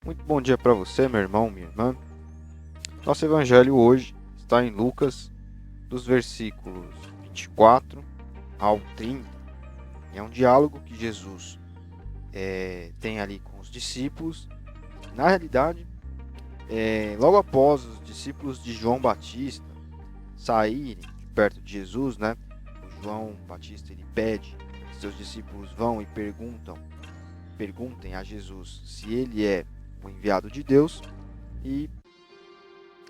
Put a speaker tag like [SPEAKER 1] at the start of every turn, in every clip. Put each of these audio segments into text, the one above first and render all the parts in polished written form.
[SPEAKER 1] Muito bom dia para você, meu irmão, minha irmã. Nosso evangelho hoje está em Lucas, dos versículos 24 ao 30. É um diálogo que Jesus tem ali com os discípulos. Na realidade, logo após os discípulos de João Batista saírem de perto de Jesus, né? O João Batista ele pede que seus discípulos vão e perguntem a Jesus se ele é o enviado de Deus. E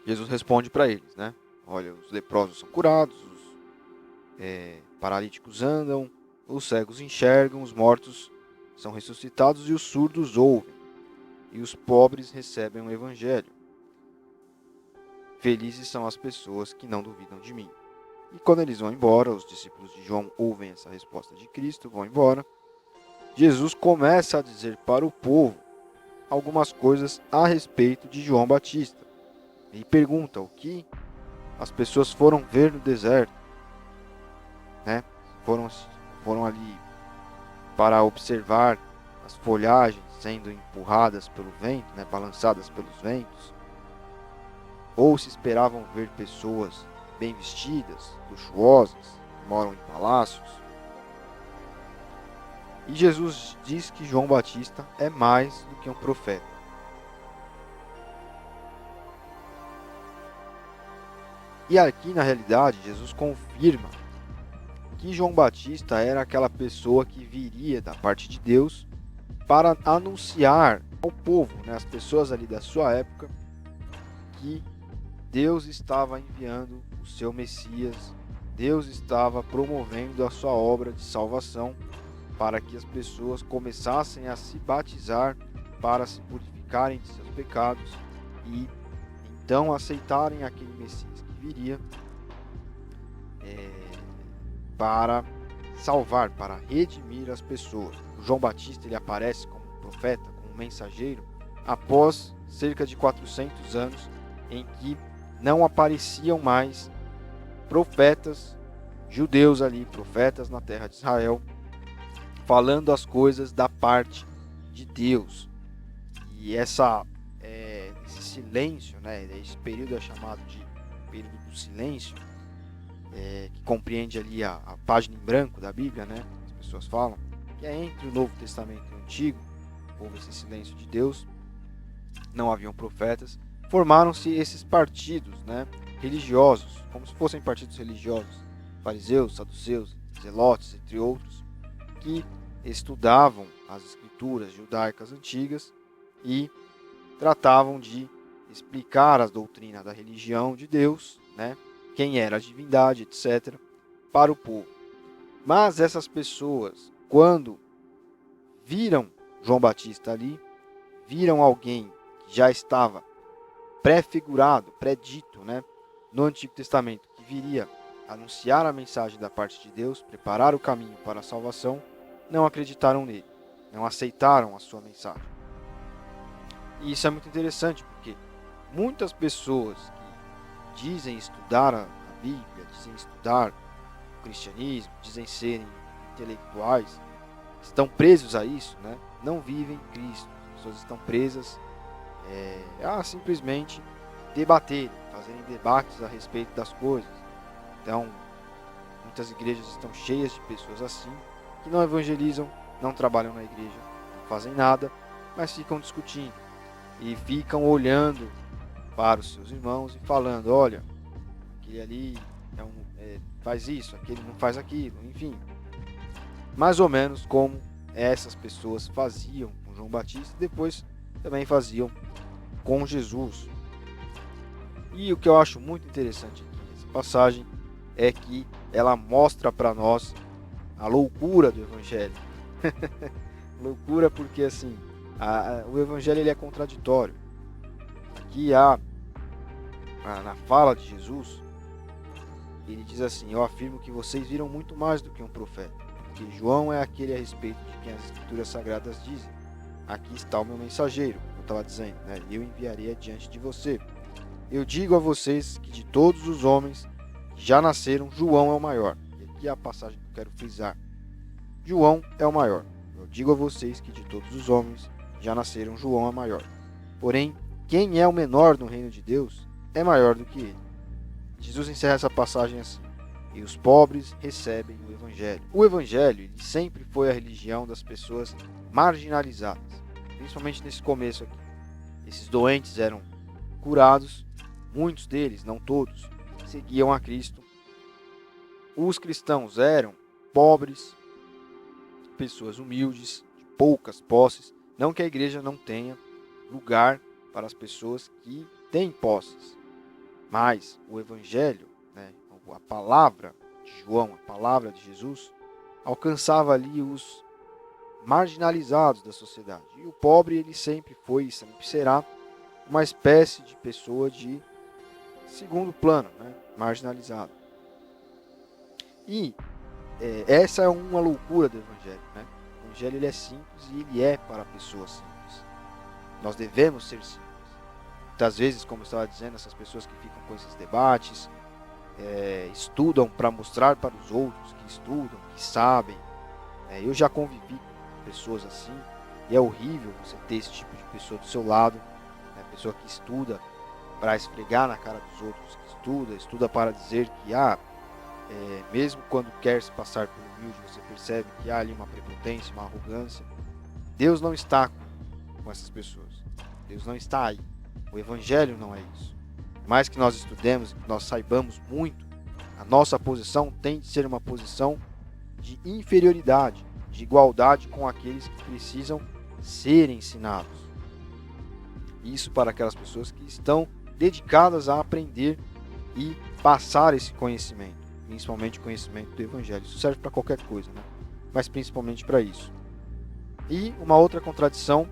[SPEAKER 1] Jesus responde para eles, né? Olha, os leprosos são curados, os paralíticos andam, os cegos enxergam, os mortos são ressuscitados e os surdos ouvem, e os pobres recebem o evangelho. Felizes são as pessoas que não duvidam de mim. E quando eles vão embora, os discípulos de João ouvem essa resposta de Cristo, vão embora. Jesus começa a dizer para o povo algumas coisas a respeito de João Batista. Ele pergunta o que as pessoas foram ver no deserto, né? Foram ali para observar as folhagens sendo empurradas pelo vento, né? Balançadas pelos ventos, ou se esperavam ver pessoas bem vestidas, luxuosas, que moram em palácios. E Jesus diz que João Batista é mais do que um profeta. E aqui, na realidade, Jesus confirma que João Batista era aquela pessoa que viria da parte de Deus para anunciar ao povo, né, as pessoas ali da sua época, que Deus estava enviando o seu Messias, Deus estava promovendo a sua obra de salvação para que as pessoas começassem a se batizar para se purificarem de seus pecados e então aceitarem aquele Messias que viria para salvar, para redimir as pessoas. O João Batista ele aparece como profeta, como mensageiro, após cerca de 400 anos em que não apareciam mais profetas judeus ali, profetas na terra de Israel, falando as coisas da parte de Deus. E esse silêncio, né, esse período é chamado de período do silêncio, que compreende ali a página em branco da Bíblia, né, as pessoas falam, que é entre o Novo Testamento e o Antigo. Houve esse silêncio de Deus, não haviam profetas, formaram-se esses partidos, né, religiosos, como se fossem partidos religiosos, fariseus, saduceus, zelotes, entre outros, que estudavam as escrituras judaicas antigas e tratavam de explicar as doutrinas da religião de Deus, né, quem era a divindade, etc., para o povo. Mas essas pessoas, quando viram João Batista ali, viram alguém que já estava prefigurado, predito, né, no Antigo Testamento, que viria anunciar a mensagem da parte de Deus, preparar o caminho para a salvação, não acreditaram nele, não aceitaram a sua mensagem. E isso é muito interessante, porque muitas pessoas que dizem estudar a Bíblia, dizem estudar o cristianismo, dizem serem intelectuais, estão presos a isso, né? Não vivem Cristo. As pessoas estão presas a simplesmente debaterem, fazerem debates a respeito das coisas. Então, muitas igrejas estão cheias de pessoas assim, que não evangelizam, não trabalham na igreja, não fazem nada, mas ficam discutindo e ficam olhando para os seus irmãos e falando, olha, aquele ali faz isso, aquele não faz aquilo, enfim. Mais ou menos como essas pessoas faziam com João Batista e depois também faziam com Jesus. E o que eu acho muito interessante aqui nessa passagem é que ela mostra para nós a loucura do Evangelho. Loucura porque assim, o Evangelho ele é contraditório. Aqui na fala de Jesus, ele diz assim, eu afirmo que vocês viram muito mais do que um profeta, porque João é aquele a respeito de quem as Escrituras Sagradas dizem. Aqui está o meu mensageiro, como eu estava dizendo, né? Eu enviarei adiante de você. Eu digo a vocês que de todos os homens que já nasceram, João é o maior. E aqui é a passagem que eu quero frisar. João é o maior. Eu digo a vocês que de todos os homens que já nasceram, João é o maior. Porém, quem é o menor no reino de Deus é maior do que ele. Jesus encerra essa passagem assim: e os pobres recebem o Evangelho. O Evangelho ele sempre foi a religião das pessoas marginalizadas, principalmente nesse começo aqui. Esses doentes eram curados, muitos deles, não todos, seguiam a Cristo. Os cristãos eram pobres, pessoas humildes, de poucas posses. Não que a igreja não tenha lugar para as pessoas que têm posses, mas o Evangelho, a palavra de João, a palavra de Jesus, alcançava ali os marginalizados da sociedade. E o pobre ele sempre foi e sempre será uma espécie de pessoa de segundo plano, marginalizado. E essa é uma loucura do Evangelho. O Evangelho ele é simples e ele é para pessoas simples. Nós devemos ser simples. Muitas vezes, como eu estava dizendo, essas pessoas que ficam com esses debates, estudam para mostrar para os outros que estudam, que sabem. Eu já convivi com pessoas assim, e é horrível você ter esse tipo de pessoa do seu lado, pessoa que estuda para esfregar na cara dos outros, que estuda para dizer que mesmo quando quer se passar por humilde, você percebe que há ali uma prepotência, uma arrogância. Deus não está com essas pessoas. Deus não está aí. O Evangelho não é isso. Por mais que nós estudemos, que nós saibamos muito, a nossa posição tem de ser uma posição de inferioridade, de igualdade com aqueles que precisam ser ensinados. Isso para aquelas pessoas que estão dedicadas a aprender e passar esse conhecimento, principalmente o conhecimento do Evangelho. Isso serve para qualquer coisa, mas principalmente para isso. E uma outra contradição,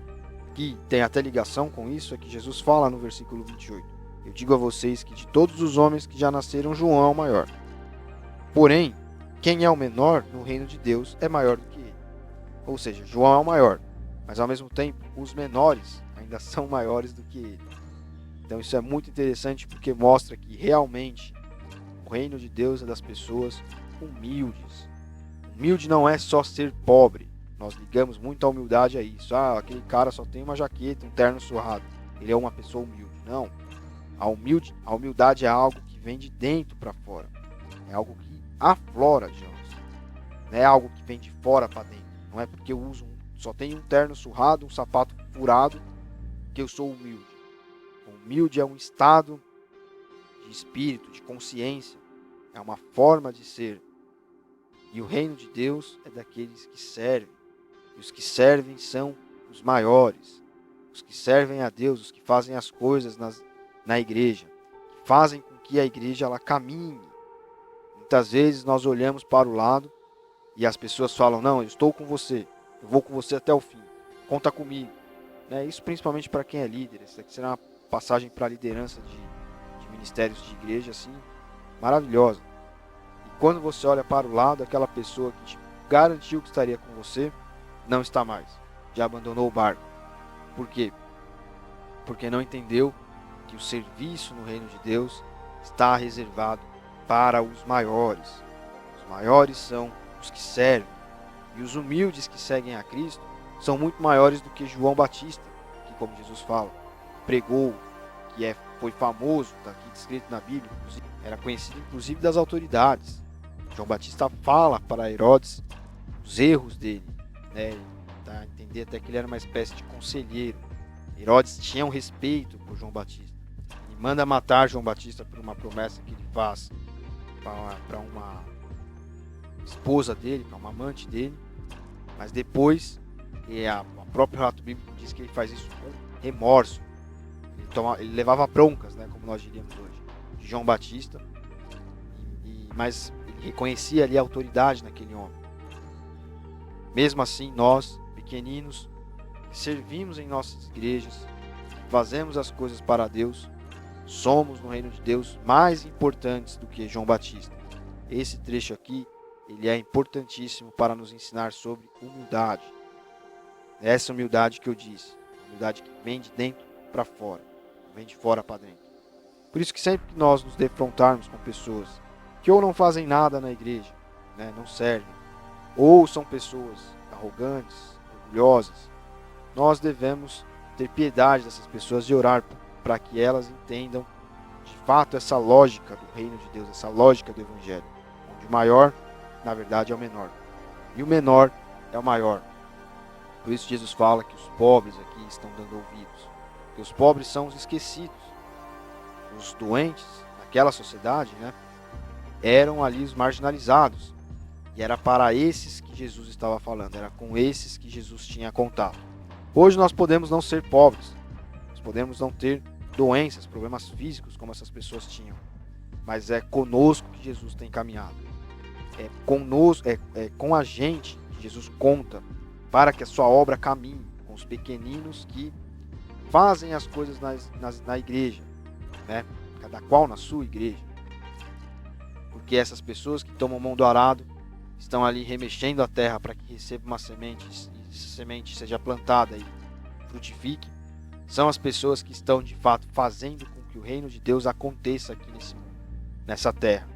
[SPEAKER 1] que tem até ligação com isso, é que Jesus fala no versículo 28. Eu digo a vocês que de todos os homens que já nasceram, João é o maior. Porém, quem é o menor no reino de Deus é maior do que ele. Ou seja, João é o maior, mas ao mesmo tempo, os menores ainda são maiores do que ele. Então isso é muito interessante porque mostra que realmente o reino de Deus é das pessoas humildes. Humilde não é só ser pobre. Nós ligamos muito a humildade a isso. Aquele cara só tem uma jaqueta, um terno surrado. Ele é uma pessoa humilde. Não. A humildade é algo que vem de dentro para fora. É algo que aflora de nós. Não é algo que vem de fora para dentro. Não é porque eu só tenho um terno surrado, um sapato furado, que eu sou humilde. Humilde é um estado de espírito, de consciência. É uma forma de ser. E o reino de Deus é daqueles que servem. E os que servem são os maiores. Os que servem a Deus, os que fazem as coisas na igreja. Que fazem com que a igreja ela caminhe. Muitas vezes nós olhamos para o lado e as pessoas falam, não, eu estou com você. Eu vou com você até o fim. Conta comigo. Isso principalmente para quem é líder. Isso aqui será uma passagem para a liderança de ministérios de igreja assim, maravilhosa. E quando você olha para o lado, aquela pessoa que te garantiu que estaria com você, não está mais. Já abandonou o barco. Por quê? Porque não entendeu que o serviço no reino de Deus está reservado para os maiores. Os maiores são os que servem. E os humildes que seguem a Cristo são muito maiores do que João Batista, que, como Jesus fala, pregou, que foi famoso, está aqui descrito na Bíblia, era conhecido inclusive das autoridades. João Batista fala para Herodes os erros dele, dá a entender até que ele era uma espécie de conselheiro. Herodes tinha um respeito por João Batista. Ele manda matar João Batista por uma promessa que ele faz para uma esposa dele, para uma amante dele, mas depois o próprio relato bíblico diz que ele faz isso com remorso. Ele levava broncas, como nós diríamos hoje, de João Batista, mas ele reconhecia ali a autoridade naquele homem. Mesmo assim, nós, pequeninos, que servimos em nossas igrejas, fazemos as coisas para Deus, somos no reino de Deus mais importantes do que João Batista. Esse trecho aqui, ele é importantíssimo para nos ensinar sobre humildade. Essa humildade que eu disse, humildade que vem de dentro para fora, vem de fora para dentro. Por isso que sempre que nós nos defrontarmos com pessoas que ou não fazem nada na igreja, não servem, ou são pessoas arrogantes, orgulhosas, nós devemos ter piedade dessas pessoas e orar para que elas entendam de fato essa lógica do reino de Deus, essa lógica do evangelho, onde o maior, na verdade, é o menor, e o menor é o maior. Por isso Jesus fala que os pobres aqui estão dando ouvidos, que os pobres são os esquecidos, os doentes naquela sociedade, né, eram ali os marginalizados, e era para esses que Jesus estava falando, era com esses que Jesus tinha contato. Hoje nós podemos não ser pobres, nós podemos não ter doenças, problemas físicos como essas pessoas tinham, mas é conosco que Jesus tem caminhado, é conosco, é com a gente que Jesus conta para que a sua obra caminhe, com os pequeninos que fazem as coisas na igreja, né? Cada qual na sua igreja, porque essas pessoas que tomam mão do arado estão ali remexendo a terra para que receba uma semente e essa semente seja plantada e frutifique. São as pessoas que estão de fato fazendo com que o reino de Deus aconteça aqui nesse mundo, nessa terra.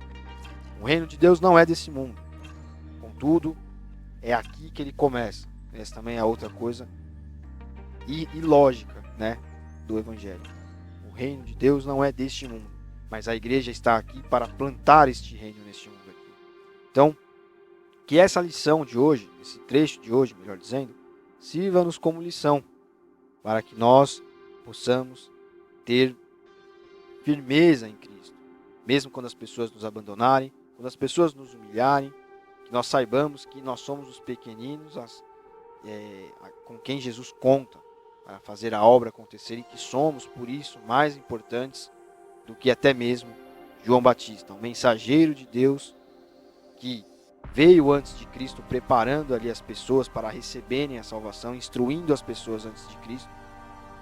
[SPEAKER 1] O reino de Deus não é desse mundo, contudo é aqui que ele começa. Essa também é outra coisa e lógica, né, do evangelho. O reino de Deus não é deste mundo, mas a igreja está aqui para plantar este reino neste mundo aqui. Então, que essa lição de hoje, esse trecho de hoje, melhor dizendo, sirva-nos como lição, para que nós possamos ter firmeza em Cristo, mesmo quando as pessoas nos abandonarem, quando as pessoas nos humilharem, que nós saibamos que nós somos os pequeninos com quem Jesus conta para fazer a obra acontecer e que somos, por isso, mais importantes do que até mesmo João Batista, um mensageiro de Deus que veio antes de Cristo preparando ali as pessoas para receberem a salvação, instruindo as pessoas antes de Cristo,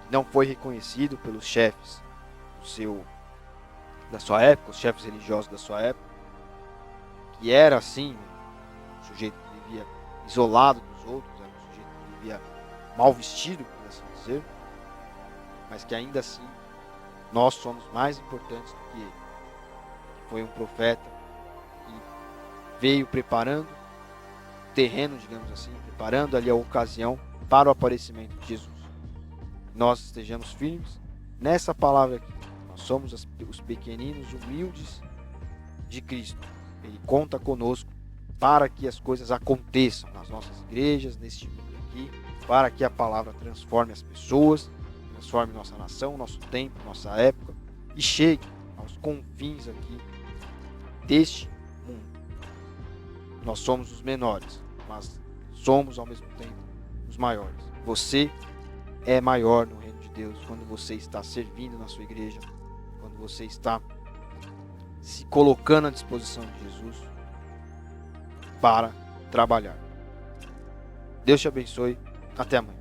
[SPEAKER 1] que não foi reconhecido pelos chefes da sua época, os chefes religiosos da sua época, que era assim, um sujeito que vivia isolado dos outros, era um sujeito que vivia mal vestido, por assim dizer, mas que ainda assim nós somos mais importantes do que ele, que foi um profeta que veio preparando o terreno, digamos assim, preparando ali a ocasião para o aparecimento de Jesus. Nós estejamos firmes nessa palavra aqui. Nós somos os pequeninos humildes de Cristo. Ele conta conosco para que as coisas aconteçam nas nossas igrejas, neste mundo aqui, para que a palavra transforme as pessoas, transforme nossa nação, nosso tempo, nossa época e chegue aos confins aqui deste mundo. Nós somos os menores, mas somos ao mesmo tempo os maiores. Você é maior no reino de Deus quando você está servindo na sua igreja, quando você está se colocando à disposição de Jesus para trabalhar. Deus te abençoe. Até amanhã.